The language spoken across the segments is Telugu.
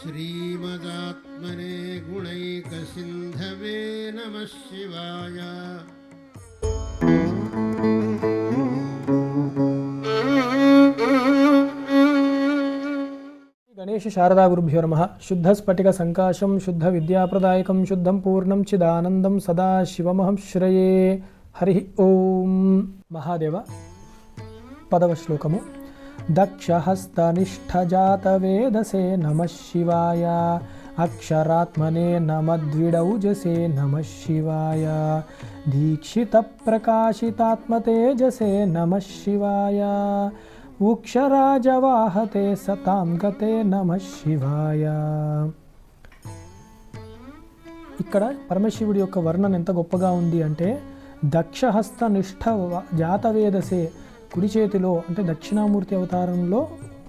श्रीमदात्मने गुणैकसिन्धवे नमः शिवाय। गणेश शारदा गुरुभ्यो नमः। शुद्ध स्फटिक संकाशं शुद्ध विद्याप्रदायकं शुद्धं पूर्णं चिदानंदं सदा शिवमहं श्रये। हरि ओम। महादेव पदव श्लोकमु। दक्षहस्तनिष्ठजातवेदसे नमः शिवाय। अक्षरात्मने नमद्विडौजसे नमः शिवाय। दीक्षितप्रकाशितात्मतेजसे नमः शिवाय। वृक्षराजवाहते सतां गते नमः శివాయ। ఇక్కడ పరమశివుడి యొక్క వర్ణన ఎంత గొప్పగా ఉంది అంటే, దక్షహస్త నిష్ఠ జాతవేదసే, కుడి చేతిలో అంటే దక్షిణామూర్తి అవతారంలో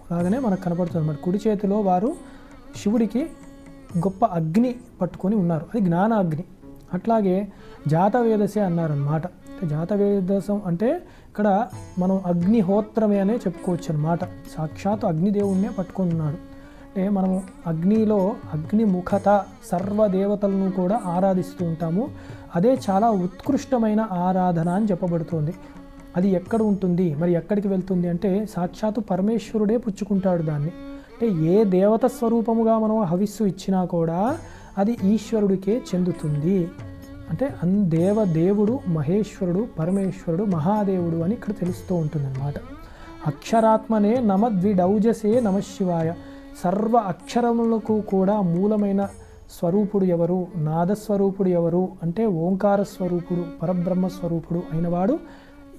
లాగానే మనకు కనపడుతుంది అన్నమాట. కుడి చేతిలో వారు శివుడికి గొప్ప అగ్ని పట్టుకొని ఉన్నారు, అది జ్ఞాన అగ్ని. అట్లాగే జాతవేదసే అన్నారన్నమాట. అంటే జాతవేదసం అంటే ఇక్కడ మనం అగ్నిహోత్రమే అనే చెప్పుకోవచ్చు అన్నమాట. సాక్షాత్ అగ్నిదేవుణ్ణే పట్టుకొని ఉన్నాడు. అంటే మనము అగ్నిలో అగ్నిముఖత సర్వదేవతలను కూడా ఆరాధిస్తూ ఉంటాము. అదే చాలా ఉత్కృష్టమైన ఆరాధన అని చెప్పబడుతుంది. అది ఎక్కడ ఉంటుంది, మరి ఎక్కడికి వెళ్తుంది అంటే సాక్షాత్తు పరమేశ్వరుడే పుచ్చుకుంటాడు దాన్ని. అంటే ఏ దేవత స్వరూపముగా మనం హవిస్సు ఇచ్చినా కూడా అది ఈశ్వరుడికే చెందుతుంది. అంటే దేవుడు మహేశ్వరుడు, పరమేశ్వరుడు, మహాదేవుడు అని ఇక్కడ తెలుస్తూ ఉంటుందన్నమాట. అక్షరాత్మనే నమద్విడౌజసే నమః శివాయ. సర్వ అక్షరములకు కూడా మూలమైన స్వరూపుడు ఎవరు, నాదస్వరూపుడు ఎవరు అంటే ఓంకార స్వరూపుడు, పరబ్రహ్మ స్వరూపుడు అయినవాడు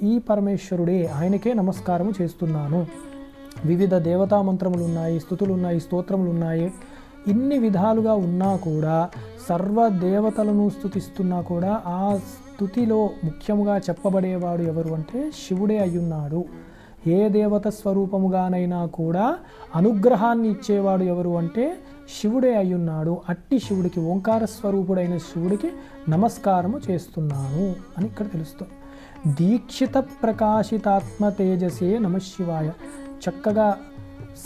ఈ పరమేశ్వరుడే. ఆయనకే నమస్కారము చేస్తున్నాను. వివిధ దేవతా మంత్రములు ఉన్నాయి, స్తుతులు ఉన్నాయి, స్తోత్రములు ఉన్నాయి. ఇన్ని విధాలుగా ఉన్నా కూడా సర్వ దేవతలను స్తుతిస్తున్నా కూడా ఆ స్తుతిలో ముఖ్యముగా చెప్పబడేవాడు ఎవరు అంటే శివుడే అయ్యున్నాడు. ఏ దేవత స్వరూపముగానైనా కూడా అనుగ్రహాన్ని ఇచ్చేవాడు ఎవరు అంటే శివుడే అయ్యున్నాడు. అట్టి శివుడికి, ఓంకార స్వరూపుడైన శివుడికి నమస్కారము చేస్తున్నాను అని ఇక్కడ తెలుస్తుంది. దీక్షిత ప్రకాశితాత్మ తేజసే నమః శివాయ. చక్కగా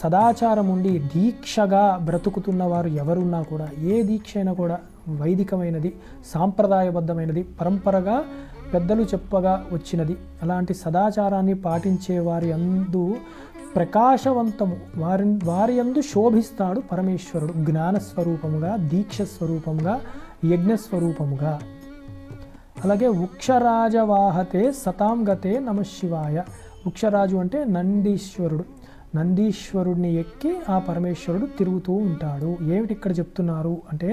సదాచారం ఉండి దీక్షగా బ్రతుకుతున్నవారు ఎవరున్నా కూడా, ఏ దీక్ష అయినా కూడా వైదికమైనది, సాంప్రదాయబద్ధమైనది, పరంపరగా పెద్దలు చెప్పగా వచ్చినది. అలాంటి సదాచారాన్ని పాటించే వారి యందు ప్రకాశవంతము, వారి యందు శోభిస్తాడు పరమేశ్వరుడు జ్ఞానస్వరూపముగా, దీక్ష స్వరూపముగా, యజ్ఞస్వరూపముగా. అలాగే వృక్షరాజవాహతే సతాం గతే నమః శివాయ. వృక్షరాజు అంటే నందీశ్వరుడు. నందీశ్వరుడిని ఎక్కి ఆ పరమేశ్వరుడు తిరుగుతూ ఉంటాడు. ఏమిటి ఇక్కడ చెప్తున్నారు అంటే,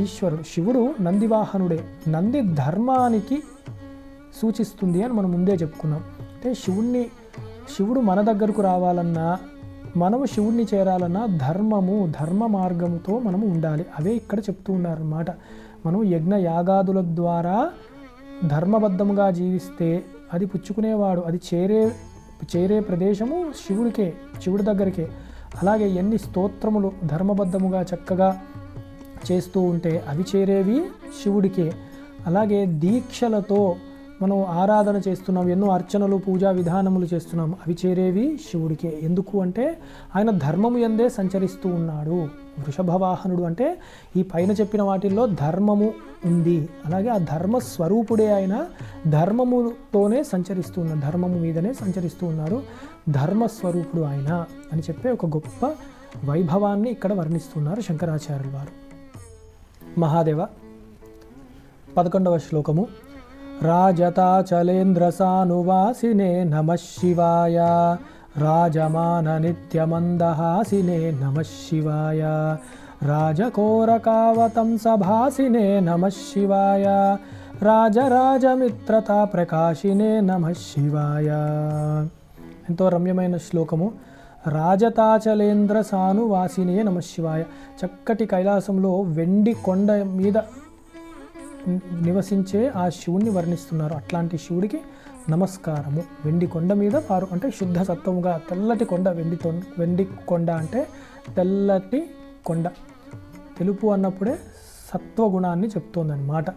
ఈశ్వరుడు శివుడు నందివాహనుడే. నంది ధర్మానికి సూచిస్తుంది అని మనం ముందే చెప్పుకున్నాం. అంటే శివుడు మన దగ్గరకు రావాలన్నా, మనము శివుడిని చేరాలన్నా ధర్మ మార్గముతో మనము ఉండాలి. అవే ఇక్కడ చెప్తూ ఉన్నారన్నమాట. మనం యజ్ఞ యాగాదుల ద్వారా ధర్మబద్ధముగా జీవిస్తే అది పుచ్చుకునేవాడు, అది చేరే ప్రదేశము శివుడి దగ్గరికే. అలాగే ఎన్ని స్తోత్రములు ధర్మబద్ధముగా చక్కగా చేస్తూ ఉంటే అవి చేరేవి శివుడికే. అలాగే దీక్షలతో మనం ఆరాధన చేస్తున్నాం, ఎన్నో అర్చనలు, పూజా విధానములు చేస్తున్నాం, అవి చేరేవి శివుడికే. ఎందుకు అంటే ఆయన ధర్మము యందే సంచరిస్తూ ఉన్నాడు. వృషభవాహనుడు అంటే ఈ పైన చెప్పిన వాటిల్లో ధర్మము ఉంది. అలాగే ఆ ధర్మ స్వరూపుడే ఆయన ధర్మముతోనే సంచరిస్తూ ఉన్నాడు, ధర్మము మీదనే సంచరిస్తూ ఉన్నాడు. ధర్మస్వరూపుడు ఆయన అని చెప్పే ఒక గొప్ప వైభవాన్ని ఇక్కడ వర్ణిస్తున్నారు శంకరాచార్యుల వారు. మహాదేవ 11వ శ్లోకము. రాజతాచలేంద్రసానువాసినే నమః శివాయ. రాజమాన నిత్యమందహాసినే నమః శివాయ. రాజకోరకావతంసభాసినే నమః శివాయ. రాజరాజమిత్రతా ప్రకాశినే నమః శివాయ. ఎంతో రమ్యమైన శ్లోకము. రాజతాచలేంద్ర సానువాసినే నమః శివాయ. చక్కటి కైలాసంలో వెండి కొండ మీద నివసించే ఆ శివుణ్ణి వర్ణిస్తున్నారు. అట్లాంటి శివుడికి నమస్కారము. వెండి కొండ మీద వారు అంటే శుద్ధ సత్వముగా, తెల్లటి కొండ, వెండి కొండ అంటే తెల్లటి కొండ. తెలుపు అన్నప్పుడే సత్వగుణాన్ని చెప్తోందన్నమాట.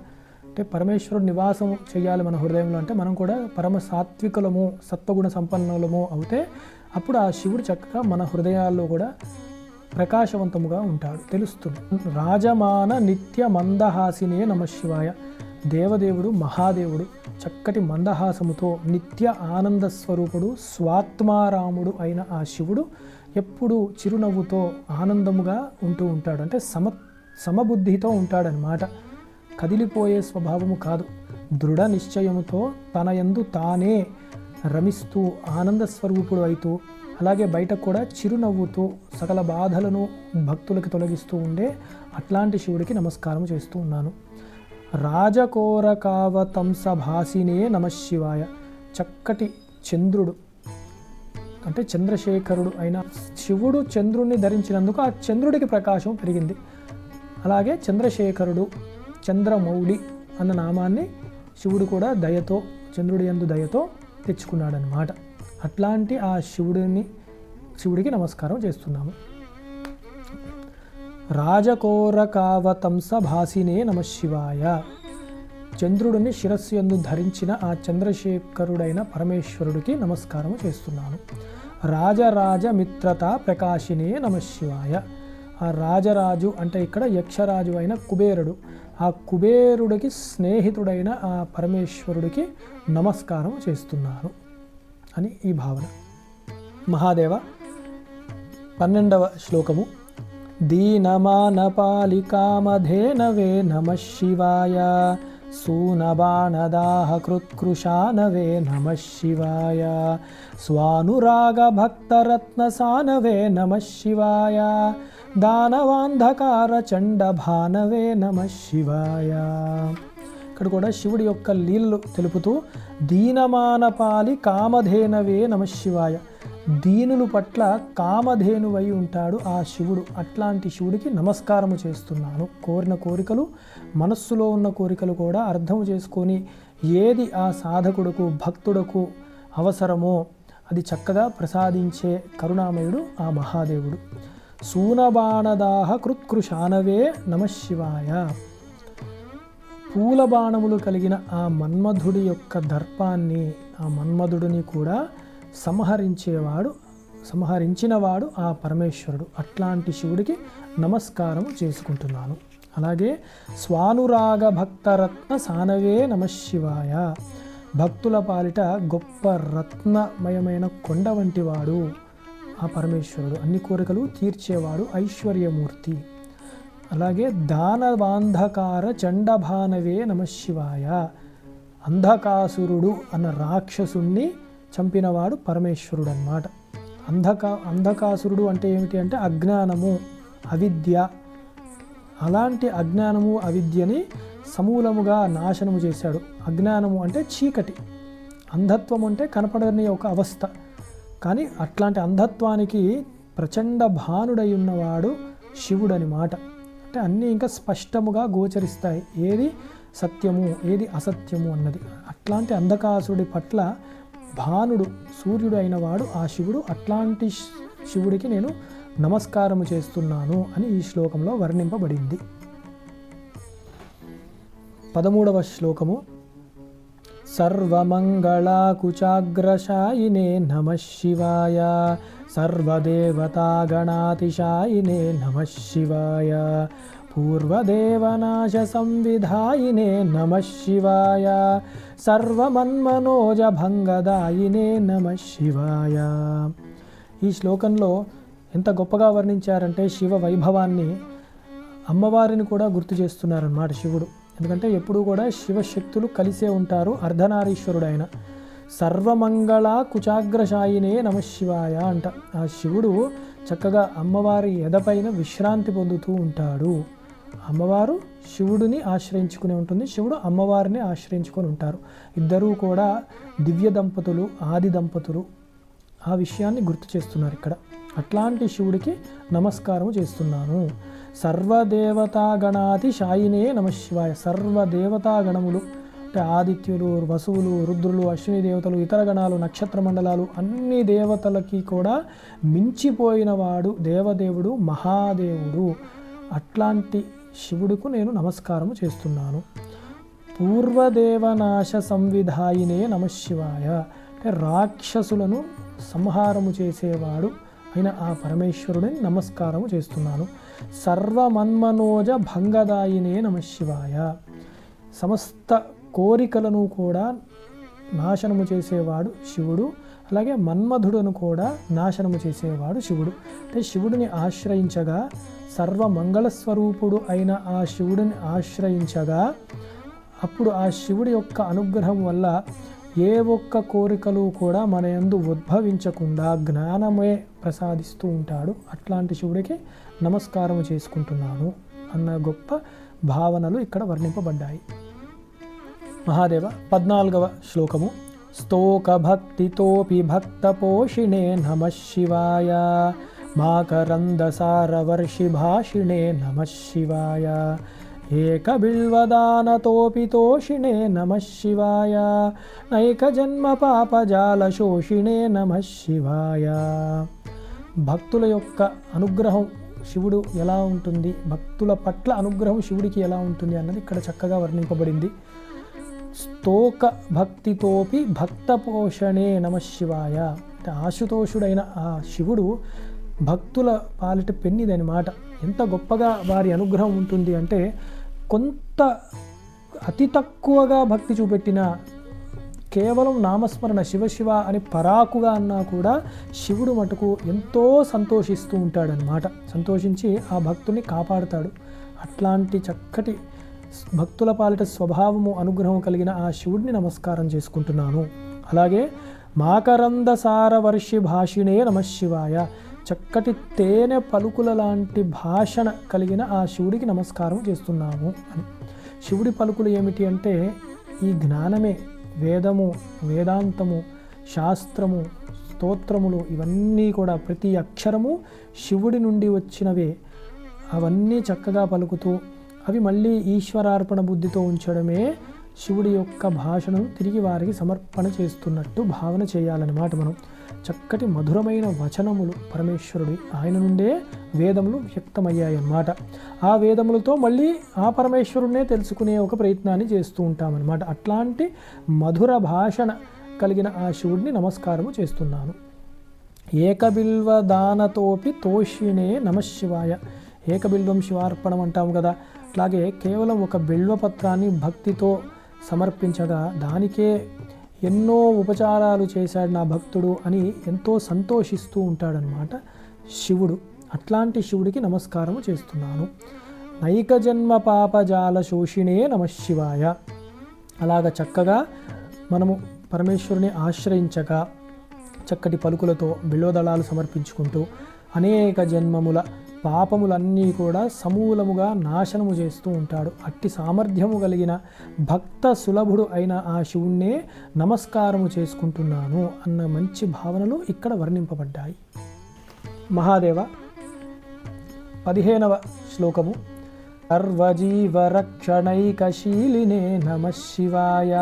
అంటే పరమేశ్వరుడు నివాసం చేయాలి మన హృదయంలో అంటే మనం కూడా పరమ సాత్వికులము, సత్వగుణ సంపన్నులము అవుతే అప్పుడు ఆ శివుడు చక్కగా మన హృదయాల్లో కూడా ప్రకాశవంతముగా ఉంటాడు, తెలుస్తుంది. రాజమాన నిత్య మందహాసినే నమశివాయ. దేవదేవుడు మహాదేవుడు చక్కటి మందహాసముతో నిత్య ఆనంద స్వరూపుడు స్వాత్మారాముడు అయిన ఆ శివుడు ఎప్పుడు చిరునవ్వుతో ఆనందముగా ఉంటూ ఉంటాడు. అంటే సమబుద్ధితో ఉంటాడనమాట. కదిలిపోయే స్వభావము కాదు, దృఢ నిశ్చయముతో తన యందు తానే రమిస్తూ ఆనంద స్వరూపుడు అవుతూ, అలాగే బయట కూడా చిరునవ్వుతూ సకల బాధలను భక్తులకి తొలగిస్తూ ఉండే అట్లాంటి శివుడికి నమస్కారం చేస్తూ ఉన్నాను. రాజకోరకావతంసభాసినే నమశివాయ. చక్కటి చంద్రుడు అంటే చంద్రశేఖరుడు అయిన శివుడు చంద్రుడిని ధరించినందుకు ఆ చంద్రుడికి ప్రకాశం పెరిగింది. అలాగే చంద్రశేఖరుడు, చంద్రమౌళి అన్న నామాన్ని శివుడు కూడా దయతో, చంద్రుడి యందు దయతో తెచ్చుకున్నాడనమాట. అట్లాంటి ఆ శివుడికి నమస్కారం చేస్తున్నాము. రాజకోరకావతంసభాసినే నమశివాయ. చంద్రుడిని శిరస్సు యందు ధరించిన ఆ చంద్రశేఖరుడైన పరమేశ్వరుడికి నమస్కారం చేస్తున్నాను. రాజరాజ మిత్రత ప్రకాశినే నమశివాయ. ఆ రాజరాజు అంటే ఇక్కడ యక్షరాజు అయిన కుబేరుడు, ఆ కుబేరుడికి స్నేహితుడైన ఆ పరమేశ్వరుడికి నమస్కారం చేస్తున్నాను అని ఈ భావన. మహాదేవ 12వ శ్లోకము. దీనమానపాలికామధేనవే నమశివాయ. సూనబాణదాహకృత్కృశానవే నమశివాయ. స్వానురాగభక్తరత్నసానవే నమశివాయ. దానవాంధకారచండభానవే నమశివాయ. ఇక్కడ కూడా శివుడి యొక్క లీలలు తెలుపుతూ దీనమానపాలి కామధేనవే నమశివాయ. దీనుల పట్ల కామధేనువై ఉంటాడు ఆ శివుడు. అట్లాంటి శివుడికి నమస్కారము చేస్తున్నాను. కోరిన కోరికలు, మనస్సులో ఉన్న కోరికలు కూడా అర్థం చేసుకొని ఏది ఆ సాధకుడుకు భక్తుడకు అవసరమో అది చక్కగా ప్రసాదించే కరుణామయుడు ఆ మహాదేవుడు. సూనబాణదాహ కృత్కృశానవే నమశివాయ. పూల బాణములు కలిగిన ఆ మన్మధుడి యొక్క దర్పాన్ని, ఆ మన్మధుడిని కూడా సంహరించినవాడు ఆ పరమేశ్వరుడు. అట్లాంటి శివుడికి నమస్కారం చేసుకుంటున్నాను. అలాగే స్వానురాగ భక్తరత్న సానవే నమశివాయ. భక్తుల పాలిట గొప్ప రత్నమయమైన కొండ వంటి వాడు ఆ పరమేశ్వరుడు. అన్ని కోరికలు తీర్చేవాడు, ఐశ్వర్యమూర్తి. అలాగే దానవాంధకార చండభానవే నమశివాయ. అంధకాసురుడు అన్న రాక్షసుణ్ణి చంపినవాడు పరమేశ్వరుడు అన్నమాట. అంధకాసురుడు అంటే ఏమిటి అంటే అజ్ఞానము, అవిద్య. అలాంటి అజ్ఞానము అవిద్యని సమూలముగా నాశనము చేశాడు. అజ్ఞానము అంటే చీకటి, అంధత్వం అంటే కనపడని ఒక అవస్థ. కానీ అట్లాంటి అంధత్వానికి ప్రచండ భానుడై ఉన్నవాడు శివుడు అని మాట. అంటే అన్నీ ఇంకా స్పష్టముగా గోచరిస్తాయి, ఏది సత్యము ఏది అసత్యము అన్నది. అట్లాంటి అంధకాసుడి పట్ల భానుడు, సూర్యుడు అయినవాడు ఆ శివుడు. అట్లాంటి శివుడికి నేను నమస్కారము చేస్తున్నాను అని ఈ శ్లోకంలో వర్ణింపబడింది. 13వ శ్లోకము. సర్వమంగళాకుచాగ్రశాయినే నమశివాయ. సర్వదేవతాగణాతిశాయినే నమశివాయ. పూర్వదేవనాశ సంవిధాయినే నమశివాయ. సర్వమన్మనోజభంగదాయినే నమశివాయ. ఈ శ్లోకంలో ఎంత గొప్పగా వర్ణించారంటే శివ వైభవాన్ని, అమ్మవారిని కూడా గుర్తు చేస్తున్నారన్నమాట శివుడు. ఎందుకంటే ఎప్పుడూ కూడా శివశక్తులు కలిసే ఉంటారు. అర్ధనారీశ్వరుడు ఆయన. సర్వమంగళ కుచాగ్రశాయినే నమశివాయ అంట. ఆ శివుడు చక్కగా అమ్మవారి ఎదపైన విశ్రాంతి పొందుతూ ఉంటాడు. అమ్మవారు శివుడిని ఆశ్రయించుకుని ఉంటుంది, శివుడు అమ్మవారిని ఆశ్రయించుకొని ఉంటారు. ఇద్దరూ కూడా దివ్య దంపతులు, ఆది దంపతులు. ఆ విషయాన్ని గుర్తు చేస్తున్నారు ఇక్కడ. అట్లాంటి శివుడికి నమస్కారం చేస్తున్నాను. సర్వదేవతాగణాతిశాయినే నమశివాయ. సర్వదేవతాగణములు అంటే ఆదిత్యులు, వసువులు, రుద్రులు, అశ్విని దేవతలు, ఇతర గణాలు, నక్షత్ర మండలాలు, అన్ని దేవతలకి కూడా మించిపోయినవాడు దేవదేవుడు, మహాదేవుడు. అట్లాంటి శివుడికి నేను నమస్కారము చేస్తున్నాను. పూర్వదేవనాశ సంవిధాయినే నమశివాయ. అంటే రాక్షసులను సంహారము చేసేవాడు అయిన ఆ పరమేశ్వరుడిని నమస్కారము చేస్తున్నాను. సర్వమన్మనోజ భంగదాయినే నమఃశివాయ. సమస్త కోరికలను కూడా నాశనము చేసేవాడు శివుడు. అలాగే మన్మధుడును కూడా నాశనము చేసేవాడు శివుడు. అంటే శివుడిని ఆశ్రయించగా, సర్వమంగళస్వరూపుడు అయిన ఆ శివుడిని ఆశ్రయించగా అప్పుడు ఆ శివుడి యొక్క అనుగ్రహం వల్ల ఏ ఒక్క కోరికలు కూడా మన యందు ఉద్భవించకుండా జ్ఞానమే ప్రసాదిస్తూ ఉంటాడు. అట్లాంటి శివుడికి నమస్కారం చేసుకుంటున్నాను అన్న గొప్ప భావనలు ఇక్కడ వర్ణింపబడ్డాయి. మహాదేవ 14వ శ్లోకము. స్తోక భక్తితోపి భక్తపోషిణే నమః శివాయ. మాకరందసారవర్షి భాషిణే నమః శివాయ. ఏకబిల్వదానతోపి తోషిణే నమః శివాయ. నైకజన్మ పాపజాలశోషిణే నమః శివాయ. భక్తుల యొక్క అనుగ్రహం శివుడు ఎలా ఉంటుంది, భక్తుల పట్ల అనుగ్రహం శివుడికి ఎలా ఉంటుంది అన్నది ఇక్కడ చక్కగా వర్ణింపబడింది. స్తోక భక్తితోపి భక్త పోషణే నమః శివాయ. అంటే ఆశుతోషుడైన ఆ శివుడు భక్తుల పాలిట పెన్నిదని మాట. ఎంత గొప్పగా వారి అనుగ్రహం ఉంటుంది అంటే, కొంత అతి తక్కువగా భక్తి చూపెట్టిన, కేవలం నామస్మరణ శివశివ అని పరాకుగా అన్నా కూడా శివుడు మటుకు ఎంతో సంతోషిస్తూ ఉంటాడనమాట. సంతోషించి ఆ భక్తుల్ని కాపాడుతాడు. అట్లాంటి చక్కటి భక్తుల పాలిట స్వభావము అనుగ్రహం కలిగిన ఆ శివుడిని నమస్కారం చేసుకుంటున్నాను. అలాగే మాకరందసారవర్షి భాషిణే నమః శివాయ. చక్కటి తేనె పలుకుల లాంటి భాషణ కలిగిన ఆ శివుడికి నమస్కారం చేస్తున్నాము అని. శివుడి పలుకులు ఏమిటి అంటే ఈ జ్ఞానమే. వేదము, వేదాంతము, శాస్త్రము, స్తోత్రములు ఇవన్నీ కూడా ప్రతి అక్షరము శివుడి నుండి వచ్చినవే. అవన్నీ చక్కగా పలుకుతూ అవి మళ్ళీ ఈశ్వరార్పణ బుద్ధితో ఉంచడమే శివుడి యొక్క భాషను తిరిగి వారికి సమర్పణ చేస్తున్నట్టు భావన చేయాలన్నమాట. మనం చక్కటి మధురమైన వచనములు పరమేశ్వరుడి ఆయన నుండే వేదములు వ్యక్తమయ్యాయి అన్నమాట. ఆ వేదములతో మళ్ళీ ఆ పరమేశ్వరుడినే తెలుసుకునే ఒక ప్రయత్నాన్ని చేస్తూ ఉంటామన్నమాట. అట్లాంటి మధుర భాషణ కలిగిన ఆ శివుడిని నమస్కారము చేస్తున్నాను. ఏకబిల్వ దానతోపి తోషిణే నమః శివాయ. ఏకబిల్వం శివార్పణం అంటాము కదా, అట్లాగే కేవలం ఒక బిల్వపత్రాన్ని భక్తితో సమర్పించగా దానికే ఎన్నో ఉపచారాలు చేశాడు నా భక్తుడు అని ఎంతో సంతోషిస్తూ ఉంటాడనమాట శివుడు. అట్లాంటి శివుడికి నమస్కారము చేస్తున్నాను. నైక జన్మ పాపజాల శోషిణే నమః శివాయ. అలాగ చక్కగా మనము పరమేశ్వరుని ఆశ్రయించగా చక్కటి పలుకులతో బిల్వదళాలు సమర్పించుకుంటూ అనేక జన్మముల పాపములన్నీ కూడా సమూలముగా నాశనము చేస్తూ ఉంటాడు. అట్టి సామర్థ్యము కలిగిన భక్త సులభుడు అయిన ఆ శివుణ్ణే నమస్కారము చేసుకుంటున్నాను అన్న మంచి భావనలు ఇక్కడ వర్ణింపబడ్డాయి. మహాదేవ 15వ శ్లోకము. సర్వజీవరక్షణైకశీలినే నమః శివాయ.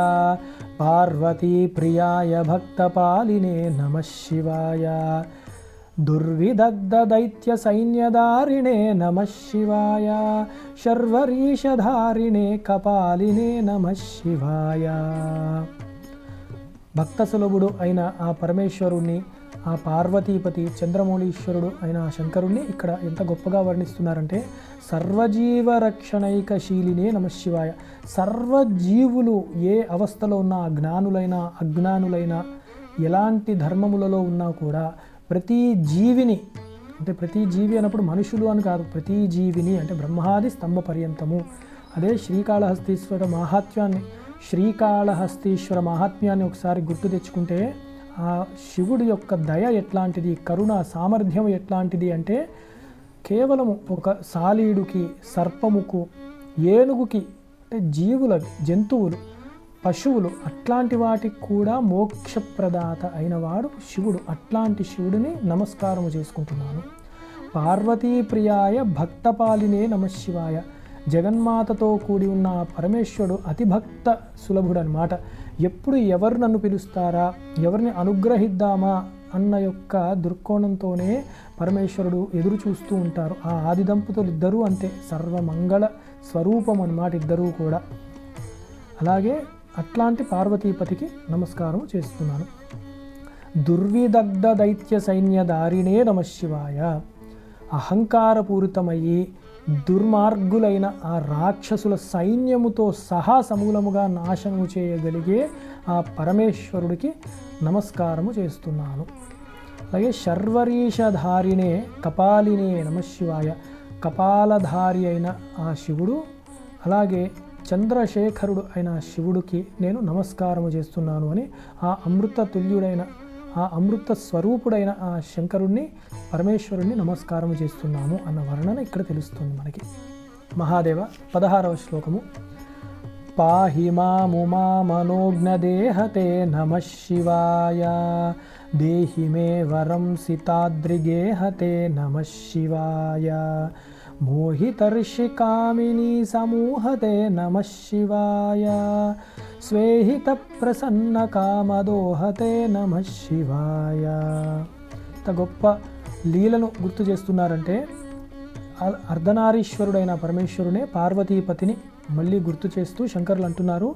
పార్వతీ ప్రియాయ భక్తపాలినే నమః శివాయ. దుర్విదగ్ధ దైత్య సైన్యధారిణే నమః శివాయ. శర్వరీషధారిణే కపాలినే నమః శివాయ. భక్త సులభుడు అయిన ఆ పరమేశ్వరుణ్ణి, ఆ పార్వతీపతి చంద్రమౌళీశ్వరుడు అయిన ఆ శంకరుణ్ణి ఇక్కడ ఎంత గొప్పగా వర్ణిస్తున్నారంటే, సర్వజీవరక్షణైక శీలినే నమః శివాయ. సర్వజీవులు ఏ అవస్థలో ఉన్నా, జ్ఞానులైనా అజ్ఞానులైనా ఎలాంటి ధర్మములలో ఉన్నా కూడా ప్రతి జీవిని, అంటే ప్రతి జీవి అన్నప్పుడు మనుషులు అని కాదు, ప్రతి జీవిని అంటే బ్రహ్మాది స్తంభ పర్యంతము. అదే శ్రీకాళహస్తీశ్వర మహాత్మ్యాన్ని ఒకసారి గుర్తు తెచ్చుకుంటే ఆ శివుడి యొక్క దయ ఎట్లాంటిది, కరుణ సామర్థ్యం ఎట్లాంటిది అంటే కేవలము ఒక సాలీడుకి, సర్పముకు, ఏనుగుకి, అంటే జీవులవి, జంతువులు, పశువులు అట్లాంటి వాటికి కూడా మోక్షప్రదాత అయినవాడు శివుడు. అట్లాంటి శివుడిని నమస్కారము చేసుకుంటున్నాను. పార్వతీ ప్రియాయ భక్తపాలినే నమః శివాయ. జగన్మాతతో కూడి ఉన్న పరమేశ్వరుడు అతిభక్త సులభుడు అనమాట. ఎప్పుడు ఎవరు నన్ను పిలుస్తారా, ఎవరిని అనుగ్రహిద్దామా అన్న యొక్క దృక్కోణంతోనే పరమేశ్వరుడు ఎదురు చూస్తూ ఉంటారు. ఆ ఆది దంపతులు ఇద్దరూ అంతే, సర్వమంగళ స్వరూపం అన్నమాట ఇద్దరూ కూడా. అలాగే అట్లాంటి పార్వతీపతికి నమస్కారం చేస్తున్నాను. దుర్విదగ్ధ దైత్య సైన్యధారిణే నమశివాయ. అహంకారపూరితమయ్యి దుర్మార్గులైన ఆ రాక్షసుల సైన్యముతో సహా సమూలముగా నాశనము చేయగలిగే ఆ పరమేశ్వరుడికి నమస్కారము చేస్తున్నాను. అలాగే శర్వరీషధారిణే కపాలినే నమశివాయ. కపాలధారి అయిన ఆ శివుడు, అలాగే చంద్రశేఖరుడు అయిన శివుడికి నేను నమస్కారము చేస్తున్నాను అని ఆ అమృత తుల్యుడైన ఆ అమృత స్వరూపుడైన ఆ శంకరుణ్ణి పరమేశ్వరుణ్ణి నమస్కారం చేస్తున్నాము అన్న వర్ణన ఇక్కడ తెలుస్తుంది మనకి. మహాదేవ 16వ శ్లోకము. పాహి మాముమా మనోజ్ఞదేహతే నమః శివాయ. దేహి మే వరం సితాద్రిగేహతే నమః శివాయ. మోహితర్షికామినీ సమూహతే నమః శివాయ. స్వేహిత ప్రసన్న కామదోహతే నమః శివాయ. ఇంత గొప్ప లీలను గుర్తు చేస్తున్నారంటే అర్ధనారీశ్వరుడైన పరమేశ్వరునే పార్వతీపతిని మళ్ళీ గుర్తు చేస్తూ శంకరులు అంటున్నారు,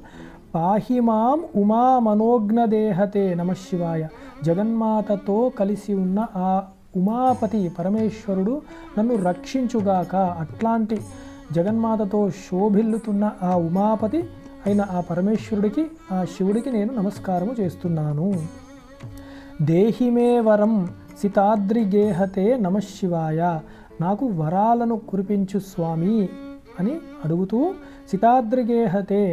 పాహిమాం ఉమా మనోజ్ఞదేహతే నమః శివాయ. జగన్మాతతో కలిసి ఉన్న ఆ ఉమాపతి పరమేశ్వరుడు నన్ను రక్షించుగాక. అట్లాంటి జగన్మాతతో శోభిల్లుతున్న ఆ ఉమాపతి అయిన ఆ పరమేశ్వరుడికి, ఆ శివుడికి నేను నమస్కారము చేస్తున్నాను. దేహిమే వరం సితాద్రిగేహతే నమః శివాయ. నాకు వరాలను కురిపించు స్వామి అని అడుగుతూ, సితాద్రిగేహతే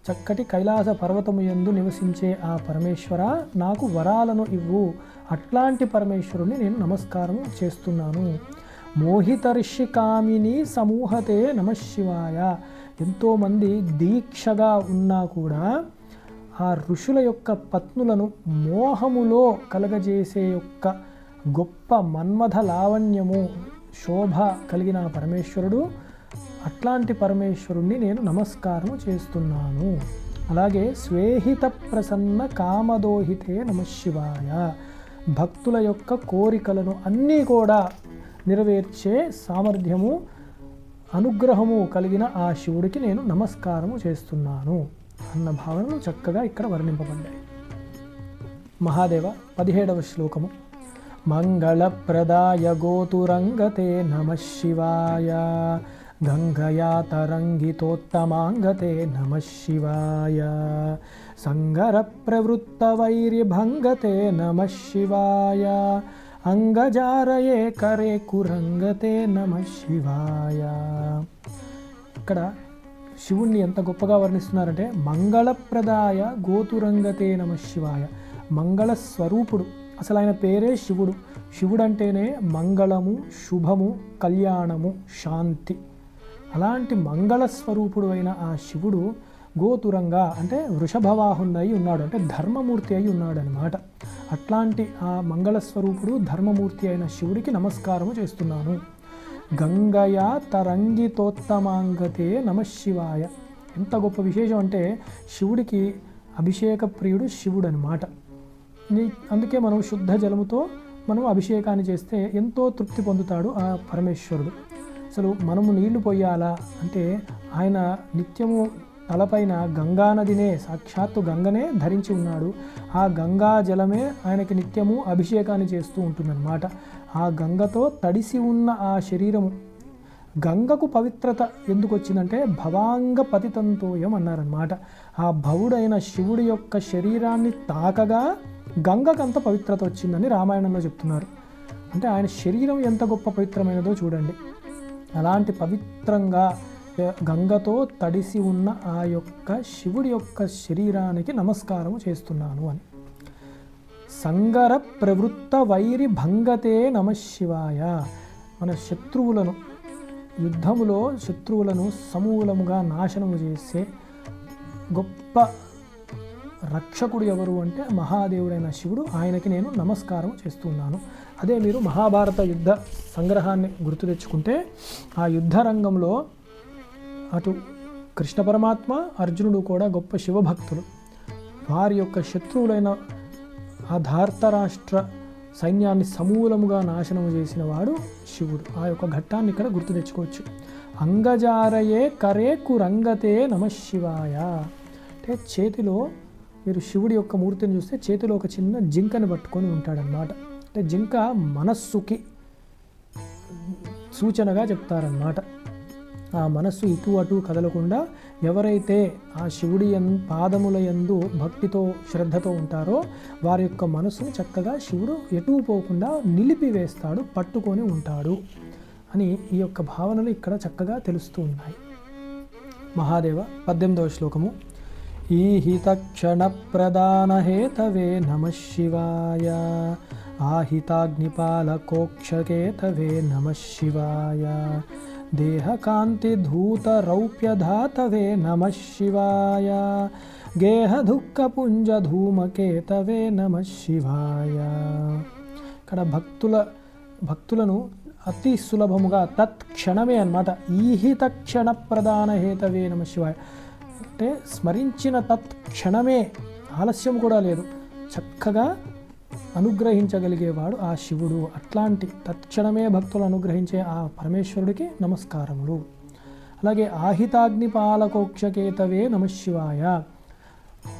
చక్కటి కైలాస పర్వతము యందు నివసించే ఆ పరమేశ్వర నాకు వరాలను ఇవ్వు. అట్లాంటి పరమేశ్వరుని నేను నమస్కారం చేస్తున్నాను. మోహితర్షికామిని సమూహతే నమః శివాయ. ఎంతోమంది దీక్షగా ఉన్నా కూడా ఆ ఋషుల యొక్క పత్నులను మోహములో కలగజేసే యొక్క గొప్ప మన్మథ లావణ్యము శోభ కలిగిన పరమేశ్వరుడు, అట్లాంటి పరమేశ్వరుణ్ణి నేను నమస్కారం చేస్తున్నాను. అలాగే స్వేహిత ప్రసన్న కామదోహితే నమః శివాయ. భక్తుల యొక్క కోరికలను అన్నీ కూడా నెరవేర్చే సామర్థ్యము అనుగ్రహము కలిగిన ఆ శివుడికి నేను నమస్కారము చేస్తున్నాను అన్న భావనలు చక్కగా ఇక్కడ వర్ణింపబడ్డాయి. మహాదేవ 17వ శ్లోకము. మంగళప్రదాయ గోతురంగతే నమః శివాయ. గంగయా తరంగితోత్తమాంగతే నమః శివాయ. సంగర ప్రవృత్త వైర్యభంగతే నమః శివాయ. అంగజారయే కరే కురంగతే నమః శివాయ. ఇక్కడ శివుణ్ణి ఎంత గొప్పగా వర్ణిస్తున్నారంటే, మంగళప్రదాయ గోతురంగతే నమః శివాయ. మంగళ స్వరూపుడు, అసలు ఆయన పేరే శివుడు. శివుడు అంటేనే మంగళము, శుభము, కళ్యాణము, శాంతి. అలాంటి మంగళ స్వరూపుడు అయిన ఆ శివుడు గోతురంగా అంటే వృషభవాహునై ఉన్నాడు, అంటే ధర్మమూర్తి అయి ఉన్నాడు అనమాట. అట్లాంటి ఆ మంగళ స్వరూపుడు ధర్మమూర్తి అయిన శివుడికి నమస్కారము చేస్తున్నాను. గంగయా తరంగితోత్తమాంగతే నమః శివాయ. ఎంత గొప్ప విశేషం అంటే శివుడికి అభిషేక ప్రియుడు శివుడు అనమాట. అందుకే మనం శుద్ధ జలముతో మనం అభిషేకాన్ని చేస్తే ఎంతో తృప్తి పొందుతాడు ఆ పరమేశ్వరుడు. అసలు మనము నీళ్లు పోయాలా అంటే ఆయన నిత్యము తలపైన గంగానదినే, సాక్షాత్తు గంగనే ధరించి ఉన్నాడు. ఆ గంగా జలమే ఆయనకి నిత్యము అభిషేకాన్ని చేస్తూ ఉంటుందన్నమాట. ఆ గంగతో తడిసి ఉన్న ఆ శరీరము, గంగకు పవిత్రత ఎందుకు వచ్చిందంటే భవాంగ పతితంతోయం అన్నారనమాట. ఆ భవుడైన శివుడి యొక్క శరీరాన్ని తాకగా గంగకంత పవిత్రత వచ్చిందని రామాయణంలో చెప్తున్నారు. అంటే ఆయన శరీరం ఎంత గొప్ప పవిత్రమైనదో చూడండి. అలాంటి పవిత్రంగా గంగతో తడిసి ఉన్న ఆ యొక్క శివుడి యొక్క శరీరానికి నమస్కారం చేస్తున్నాను అని. సంగర ప్రవృత్త వైరి భంగతే నమః శివాయ. మన శత్రువులను, యుద్ధములో శత్రువులను సమూలముగా నాశనము చేసే గొప్ప రక్షకుడు ఎవరు అంటే మహాదేవుడైన శివుడు. ఆయనకి నేను నమస్కారం చేస్తున్నాను. అదే మీరు మహాభారత యుద్ధ సంగ్రహాన్ని గుర్తు తెచ్చుకుంటే ఆ యుద్ధ రంగంలో అటు కృష్ణ పరమాత్మ, అర్జునుడు కూడా గొప్ప శివభక్తులు. వారి యొక్క శత్రువులైన ఆ ధార్తరాష్ట్ర సైన్యాన్ని సమూలముగా నాశనం చేసిన వాడు శివుడు. ఆ యొక్క ఘట్టాన్ని ఇక్కడ గుర్తు తెచ్చుకోవచ్చు. అంగజారయే కరే కురంగతే నమః శివాయ. అంటే చేతిలో మీరు శివుడి యొక్క మూర్తిని చూస్తే చేతిలో ఒక చిన్న జింకని పట్టుకొని ఉంటాడనమాట. అంటే జింక మనస్సుకి సూచనగా చెప్తారన్నమాట. ఆ మనస్సు ఇటు అటు కదలకుండా ఎవరైతే ఆ శివుడి పాదముల యందు భక్తితో శ్రద్ధతో ఉంటారో వారి యొక్క మనస్సును చక్కగా శివుడు ఎటు పోకుండా నిలిపివేస్తాడు, పట్టుకొని ఉంటాడు అని ఈ యొక్క భావనలు ఇక్కడ చక్కగా తెలుస్తూ ఉన్నాయి. మహాదేవ 18వ శ్లోకము. ఈహిత క్షణ ప్రదాన హేతవే నమః శివాయ ఆహితాగ్నిపాలకోక్షకేతవే నమః శివాయ దేహకాంతి ధూత రౌప్యధాతవే నమః శివాయ గేహ దుఃఖ పుంజ ధూమకేతవే నమః శివాయ. ఇక్కడ భక్తులను అతి సులభముగా తత్క్షణమే అన్నమాట. ఈహిత క్షణ ప్రధాన హేతవే నమః శివాయ అంటే స్మరించిన తత్క్షణమే, ఆలస్యం కూడా లేదు, చక్కగా అనుగ్రహించగలిగేవాడు ఆ శివుడు. అట్లాంటి తత్క్షణమే భక్తులు అనుగ్రహించే ఆ పరమేశ్వరుడికి నమస్కారములు. అలాగే ఆహితాగ్నిపాలకోక్షకేతవే నమః శివాయ.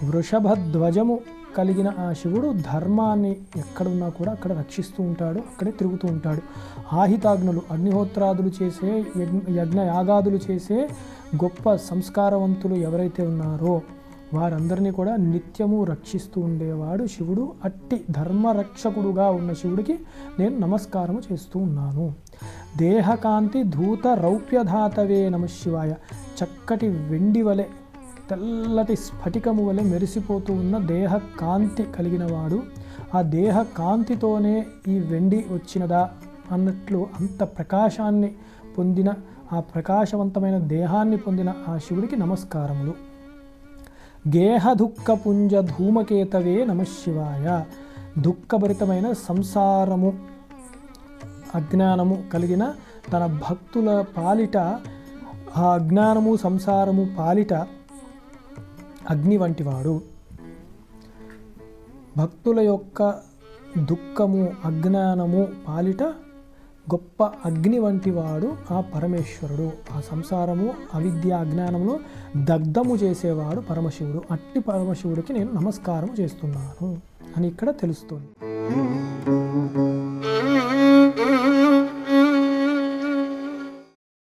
వృషభ ధ్వజము కలిగిన ఆ శివుడు ధర్మాన్ని ఎక్కడున్నా కూడా అక్కడ రక్షిస్తూ ఉంటాడు, అక్కడే తిరుగుతూ ఉంటాడు. ఆహితాగ్నులు అగ్నిహోత్రాదులు చేసే యజ్ఞ యాగాదులు చేసే గొప్ప సంస్కారవంతులు ఎవరైతే ఉన్నారో వారందరినీ కూడా నిత్యము రక్షిస్తూ ఉండేవాడు శివుడు. అట్టి ధర్మరక్షకుడుగా ఉన్న శివుడికి నేను నమస్కారము చేస్తూ ఉన్నాను. దేహకాంతి ధూత రౌప్యధాతవే నమః శివాయ. చక్కటి వెండి వలె, తెల్లటి స్ఫటికము వలె మెరిసిపోతూ ఉన్న దేహ కాంతి కలిగిన వాడు. ఆ దేహ కాంతితోనే ఈ వెండి వచ్చినదా అన్నట్లు అంత ప్రకాశాన్ని పొందిన, ఆ ప్రకాశవంతమైన దేహాన్ని పొందిన ఆ శివుడికి నమస్కారములు. గేహ దుఃఖ పుంజ ధూమకేతవే నమః శివాయ. దుఃఖభరితమైన సంసారము అజ్ఞానము కలిగిన తన భక్తుల పాలిట, ఆ అజ్ఞానము సంసారము పాలిట అగ్ని వంటివాడు. భక్తుల యొక్క దుఃఖము అజ్ఞానము పాలిట గొప్ప అగ్ని వంటివాడు ఆ పరమేశ్వరుడు. ఆ సంసారము అవిద్య అజ్ఞానమును దగ్ధము చేసేవాడు పరమశివుడు. అట్టి పరమశివుడికి నేను నమస్కారం చేస్తున్నాను అని ఇక్కడ తెలుస్తుంది.